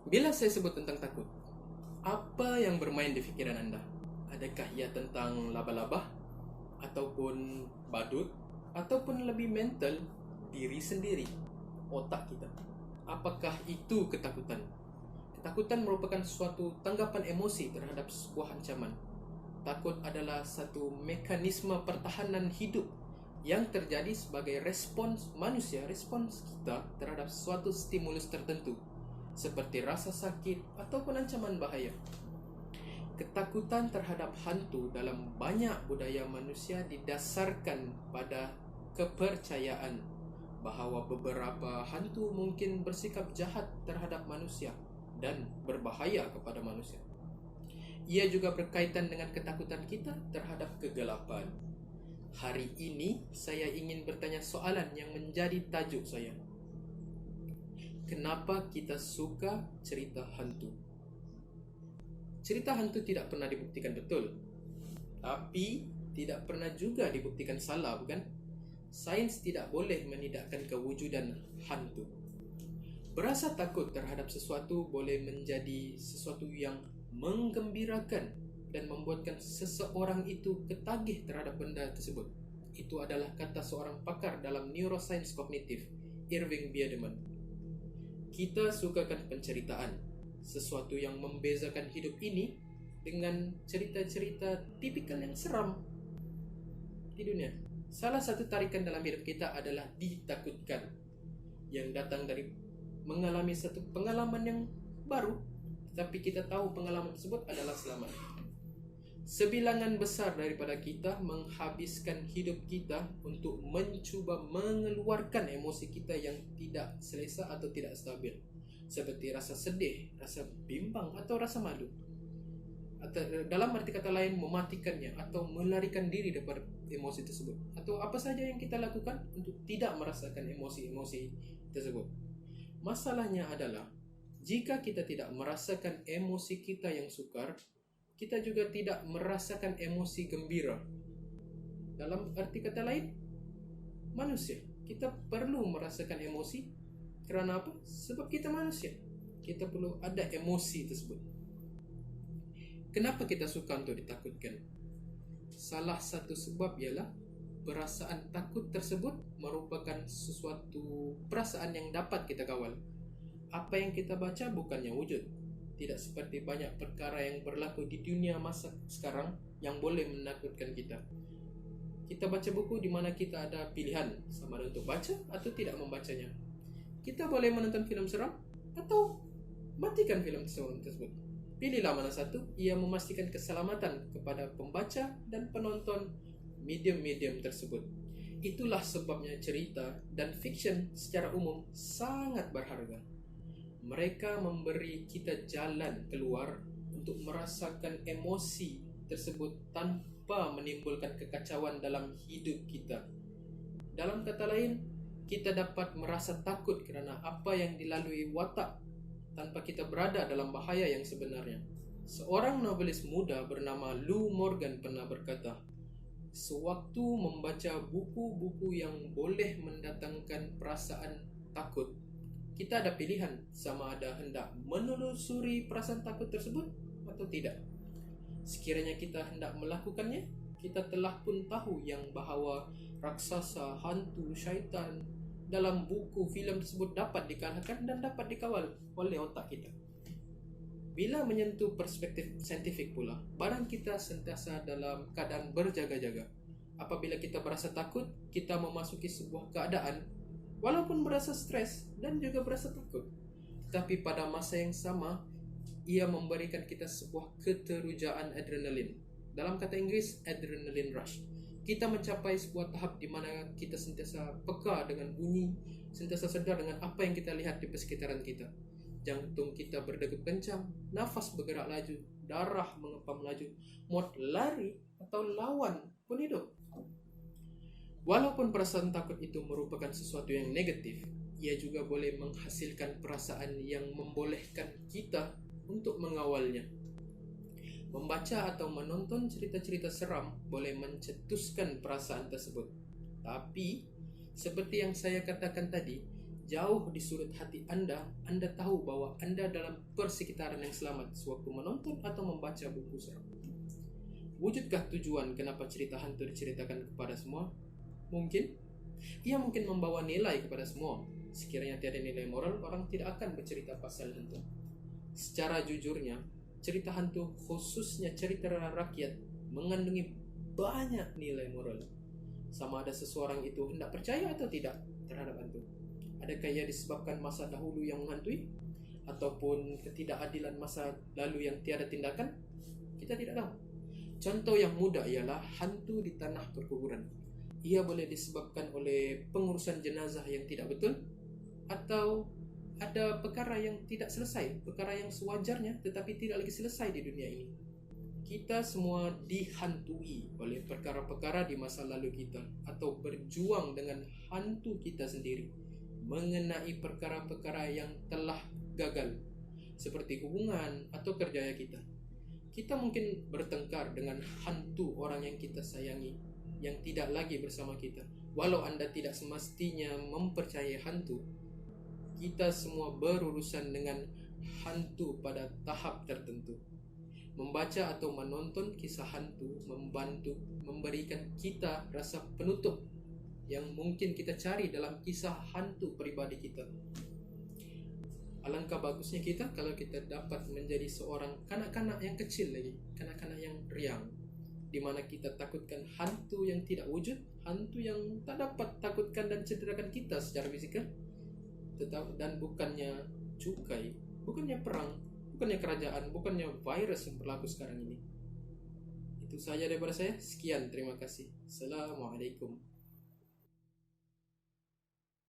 Bila saya sebut tentang takut, apa yang bermain di pikiran Anda? Adakah ia tentang laba-laba, ataupun badut, ataupun lebih mental, diri sendiri, otak kita? Apakah itu ketakutan? Ketakutan merupakan suatu tanggapan emosi terhadap sebuah ancaman. Takut adalah satu mekanisme pertahanan hidup yang terjadi sebagai respons manusia, respons kita terhadap suatu stimulus tertentu, seperti rasa sakit ataupun ancaman bahaya. Ketakutan terhadap hantu dalam banyak budaya manusia didasarkan pada kepercayaan bahawa beberapa hantu mungkin bersikap jahat terhadap manusia dan berbahaya kepada manusia. Ia juga berkaitan dengan ketakutan kita terhadap kegelapan. Hari ini saya ingin bertanya soalan yang menjadi tajuk saya. Kenapa kita suka cerita hantu? Cerita hantu tidak pernah dibuktikan betul, tapi tidak pernah juga dibuktikan salah, bukan? Sains tidak boleh menidakkan kewujudan hantu. Berasa takut terhadap sesuatu boleh menjadi sesuatu yang menggembirakan dan membuatkan seseorang itu ketagih terhadap benda tersebut. Itu adalah kata seorang pakar dalam neuroscience kognitif, Irving Biederman. Kita sukakan penceritaan, sesuatu yang membezakan hidup ini dengan cerita-cerita tipikal yang seram di dunia. Salah satu tarikan dalam hidup kita adalah ditakutkan, yang datang dari mengalami satu pengalaman yang baru, tapi kita tahu pengalaman tersebut adalah selamat. Sebilangan besar daripada kita menghabiskan hidup kita untuk mencuba mengeluarkan emosi kita yang tidak selesa atau tidak stabil, seperti rasa sedih, rasa bimbang atau rasa malu. Atau dalam arti kata lain, mematikannya atau melarikan diri daripada emosi tersebut, atau apa saja yang kita lakukan untuk tidak merasakan emosi-emosi tersebut. Masalahnya adalah, jika kita tidak merasakan emosi kita yang sukar, kita juga tidak merasakan emosi gembira. Dalam arti kata lain, manusia, kita perlu merasakan emosi. Kerana apa? Sebab kita manusia, kita perlu ada emosi tersebut. Kenapa kita suka untuk ditakutkan? Salah satu sebab ialah perasaan takut tersebut merupakan sesuatu perasaan yang dapat kita kawal. Apa yang kita baca bukannya wujud. Tidak seperti banyak perkara yang berlaku di dunia masa sekarang yang boleh menakutkan kita. Kita baca buku di mana kita ada pilihan sama ada untuk baca atau tidak membacanya. Kita boleh menonton filem seram atau matikan filem tersebut. Pilihlah mana satu. Ia memastikan keselamatan kepada pembaca dan penonton medium-medium tersebut. Itulah sebabnya cerita dan fiksyen secara umum sangat berharga. Mereka memberi kita jalan keluar untuk merasakan emosi tersebut tanpa menimbulkan kekacauan dalam hidup kita. Dalam kata lain, kita dapat merasa takut kerana apa yang dilalui watak tanpa kita berada dalam bahaya yang sebenarnya. Seorang novelis muda bernama Lou Morgan pernah berkata, sewaktu membaca buku-buku yang boleh mendatangkan perasaan takut, kita ada pilihan sama ada hendak menelusuri perasaan takut tersebut atau tidak. Sekiranya kita hendak melakukannya, kita telah pun tahu yang bahawa raksasa, hantu, syaitan dalam buku filem tersebut dapat dikalahkan dan dapat dikawal oleh otak kita. Bila menyentuh perspektif saintifik pula, badan kita sentiasa dalam keadaan berjaga-jaga. Apabila kita berasa takut, kita memasuki sebuah keadaan walaupun berasa stres dan juga berasa takut, tetapi pada masa yang sama ia memberikan kita sebuah keterujaan adrenalin. Dalam kata Inggeris, adrenaline rush. Kita mencapai sebuah tahap di mana kita sentiasa peka dengan bunyi, sentiasa sedar dengan apa yang kita lihat di persekitaran kita. Jantung kita berdegup kencang, nafas bergerak laju, darah mengepam laju, mod lari atau lawan pun hidup. Walaupun perasaan takut itu merupakan sesuatu yang negatif, ia juga boleh menghasilkan perasaan yang membolehkan kita untuk mengawalnya. Membaca atau menonton cerita-cerita seram boleh mencetuskan perasaan tersebut. Tapi, seperti yang saya katakan tadi, jauh di sudut hati Anda tahu bahwa Anda dalam persekitaran yang selamat sewaktu menonton atau membaca buku seram. Wujudkah tujuan kenapa cerita hantu diceritakan kepada semua? Mungkin. Ia mungkin membawa nilai kepada semua. Sekiranya tiada nilai moral, orang tidak akan bercerita pasal hantu. Secara jujurnya, cerita hantu, khususnya cerita rakyat, mengandungi banyak nilai moral. Sama ada seseorang itu hendak percaya atau tidak terhadap hantu. Adakah ia disebabkan masa dahulu yang menghantui, ataupun ketidakadilan masa lalu yang tiada tindakan? Kita tidak tahu. Contoh yang mudah ialah hantu di tanah perkuburan. Ia boleh disebabkan oleh pengurusan jenazah yang tidak betul, atau ada perkara yang tidak selesai, perkara yang sewajarnya tetapi tidak lagi selesai di dunia ini. Kita semua dihantui oleh perkara-perkara di masa lalu kita, atau berjuang dengan hantu kita sendiri mengenai perkara-perkara yang telah gagal, seperti hubungan atau kerjaya kita. Kita mungkin bertengkar dengan hantu orang yang kita sayangi, yang tidak lagi bersama kita. Walau Anda tidak semestinya mempercayai hantu, kita semua berurusan dengan hantu pada tahap tertentu. Membaca atau menonton kisah hantu membantu memberikan kita rasa penutup yang mungkin kita cari dalam kisah hantu pribadi kita. Alangkah bagusnya kita kalau kita dapat menjadi seorang kanak-kanak yang kecil lagi, kanak-kanak yang riang, di mana kita takutkan hantu yang tidak wujud, hantu yang tak dapat takutkan dan cederakan kita secara fisikal, dan bukannya cukai, bukannya perang, bukannya kerajaan, bukannya virus yang berlaku sekarang ini. Itu saja daripada saya. Sekian, terima kasih. Assalamualaikum.